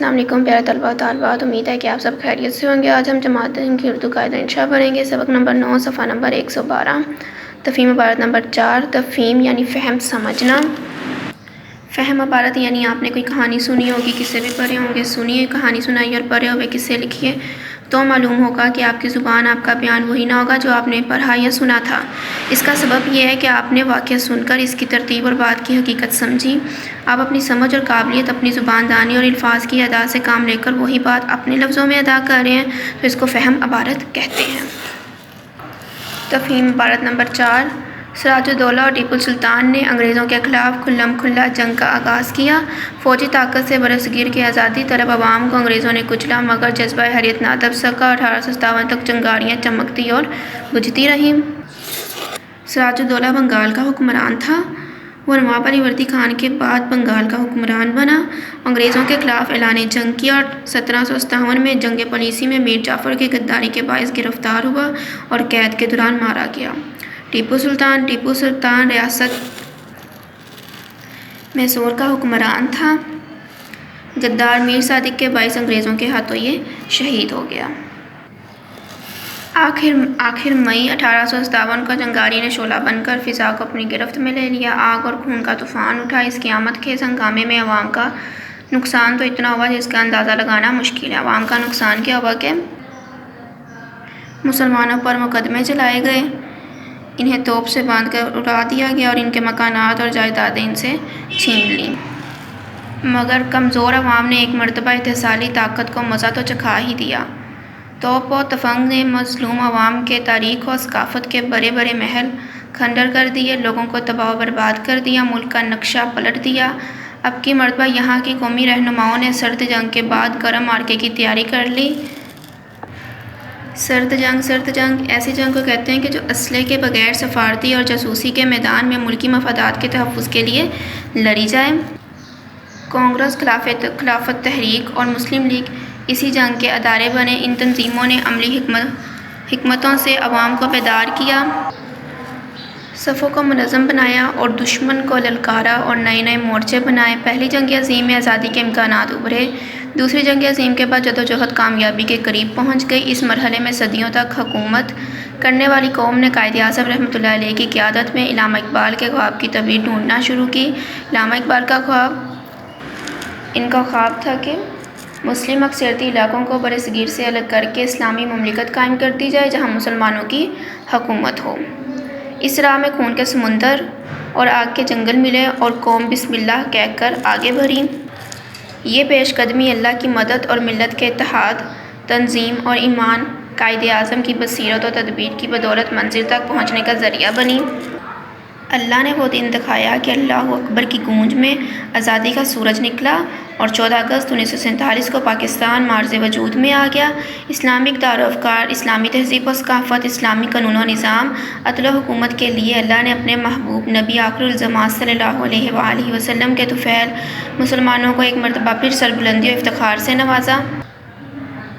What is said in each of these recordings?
السلام علیکم پیارے طلباء و طالبات، امید ہے کہ آپ سب خیریت سے ہوں گے۔ آج ہم جماعت کی اردو قاعدہ انشاء پڑھیں گے۔ سبق نمبر 9 صفحہ نمبر 112، تفہیم عبارت نمبر 4۔ تفہیم یعنی فہم، سمجھنا۔ فہم عبارت یعنی آپ نے کوئی کہانی سنی ہوگی، قصے بھی پڑھے ہوں گے، سنیے کہانی سنائی اور پڑھے ہوئے قصے لکھیے، تو معلوم ہوگا کہ آپ کی زبان، آپ کا بیان وہی نہ ہوگا جو آپ نے پڑھا یا سنا تھا۔ اس کا سبب یہ ہے کہ آپ نے واقعہ سن کر اس کی ترتیب اور بات کی حقیقت سمجھی۔ آپ اپنی سمجھ اور قابلیت، اپنی زبان دانی اور الفاظ کی ادا سے کام لے کر وہی بات اپنے لفظوں میں ادا کر رہے ہیں، تو اس کو فہم عبارت کہتے ہیں۔ تفہیم عبارت نمبر 4۔ سراج الدولہ اور ٹیپو سلطان نے انگریزوں کے خلاف کھلم کھلا جنگ کا آغاز کیا۔ فوجی طاقت سے برصغیر کے آزادی طلب عوام کو انگریزوں نے کچلا، مگر جذبہ حریت نہ دب سکا۔ 1857 تک چنگاریاں چمکتی اور بجھتی رہیں۔ سراج الدولہ بنگال کا حکمران تھا۔ وہ نواب علی وردی خان کے بعد بنگال کا حکمران بنا۔ انگریزوں کے خلاف اعلان جنگ کیا اور 1757 میں جنگ پالیسی میں میر جعفر کی غداری کے باعث گرفتار ہوا اور قید کے دوران مارا گیا۔ ٹیپو سلطان ریاست میسور کا حکمران تھا۔ غدار میر صادق کے باعث انگریزوں کے ہاتھوں یہ شہید ہو گیا۔ آخر مئی 1857 کو چنگاری نے شعلہ بن کر فضا کو اپنی گرفت میں لے لیا۔ آگ اور خون کا طوفان اٹھا۔ اس قیامت خیز ہنگامے میں عوام کا نقصان تو اتنا ہوا جس کا اندازہ لگانا مشکل ہے۔ عوام کا نقصان کیا ہوا کہ مسلمانوں پر مقدمے چلائے گئے، انہیں توپ سے باندھ کر اڑا دیا گیا اور ان کے مکانات اور جائیدادیں ان سے چھین لیں۔ مگر کمزور عوام نے ایک مرتبہ احتسالی طاقت کو مزہ تو چکھا ہی دیا۔ توپ و تفنگ نے مظلوم عوام کے تاریخ و ثقافت کے بڑے بڑے محل کھنڈر کر دیے، لوگوں کو تباہ و برباد کر دیا، ملک کا نقشہ پلٹ دیا۔ اب کی مرتبہ یہاں کی قومی رہنماؤں نے سرد جنگ کے بعد گرم معرکے کی تیاری کر لی۔ سرد جنگ ایسی جنگ کو کہتے ہیں کہ جو اسلحے کے بغیر سفارتی اور جاسوسی کے میدان میں ملکی مفادات کے تحفظ کے لیے لڑی جائے۔ کانگریس، خلافت تحریک اور مسلم لیگ اسی جنگ کے ادارے بنے۔ ان تنظیموں نے عملی حکمتوں سے عوام کو بیدار کیا، صفوں کو منظم بنایا اور دشمن کو للکارا اور نئے مورچے بنائے۔ پہلی جنگ عظیم میں آزادی کے امکانات ابھرے۔ دوسری جنگ عظیم کے بعد جدوجہد کامیابی کے قریب پہنچ گئی۔ اس مرحلے میں صدیوں تک حکومت کرنے والی قوم نے قائد اعظم رحمۃ اللہ علیہ کی قیادت میں علامہ اقبال کے خواب کی تعبیر ڈھونڈنا شروع کی۔ علامہ اقبال کا خواب تھا کہ مسلم اکثریتی علاقوں کو برصغیر سے الگ کر کے اسلامی مملکت قائم کر دی جائے جہاں مسلمانوں کی حکومت ہو۔ اس راہ میں خون کے سمندر اور آگ کے جنگل ملے اور قوم بسم اللہ کہہ کر آگے بڑھی۔ یہ پیش قدمی اللہ کی مدد اور ملت کے اتحاد، تنظیم اور ایمان، قائد اعظم کی بصیرت و تدبیر کی بدولت منزل تک پہنچنے کا ذریعہ بنی۔ اللہ نے وہ دن دکھایا کہ اللہ اکبر کی گونج میں آزادی کا سورج نکلا اور 14 اگست 1947 کو پاکستان معرض وجود میں آ گیا۔ اسلامک دار و افکار، اسلامی تہذیب و ثقافت، اسلامی قانون و نظام، عدل و حکومت کے لیے اللہ نے اپنے محبوب نبی آخر الزماں صلی اللہ علیہ وآلہ وسلم کے طفیل مسلمانوں کو ایک مرتبہ پھر سربلندی و افتخار سے نوازا۔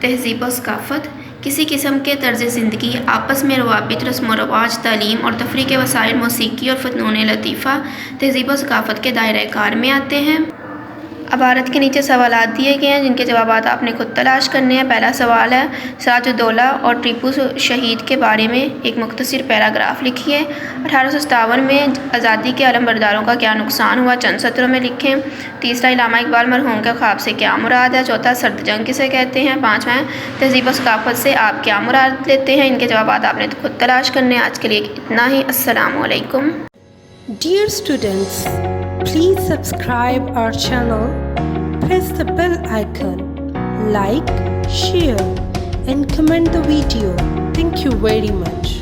تہذیب و ثقافت کسی قسم کے طرز زندگی، آپس میں روابط، رسم و رواج، تعلیم اور تفریح کے وسائل، موسیقی اور فنون لطیفہ تہذیب و ثقافت کے دائرۂ کار میں آتے ہیں۔ عبارت کے نیچے سوالات دیے گئے ہیں جن کے جوابات آپ نے خود تلاش کرنے ہیں۔ پہلا سوال ہے، سراج الدولہ اور ٹیپو شہید کے بارے میں ایک مختصر پیراگراف لکھیے۔ 1857 میں آزادی کے علمبرداروں کا کیا نقصان ہوا، چند سطروں میں لکھیں۔ تیسرا، علامہ اقبال مرحوم کے خواب سے کیا مراد ہے۔ چوتھا، سرد جنگ کسے کہتے ہیں۔ پانچواں، تہذیب و ثقافت سے آپ کیا مراد لیتے ہیں۔ ان کے جوابات آپ نے خود تلاش کرنے ہیں۔ آج کے لیے اتنا ہی۔ السلام علیکم۔ Dear students, please subscribe our channel, press the bell icon, like, share and comment the video. Thank you very much.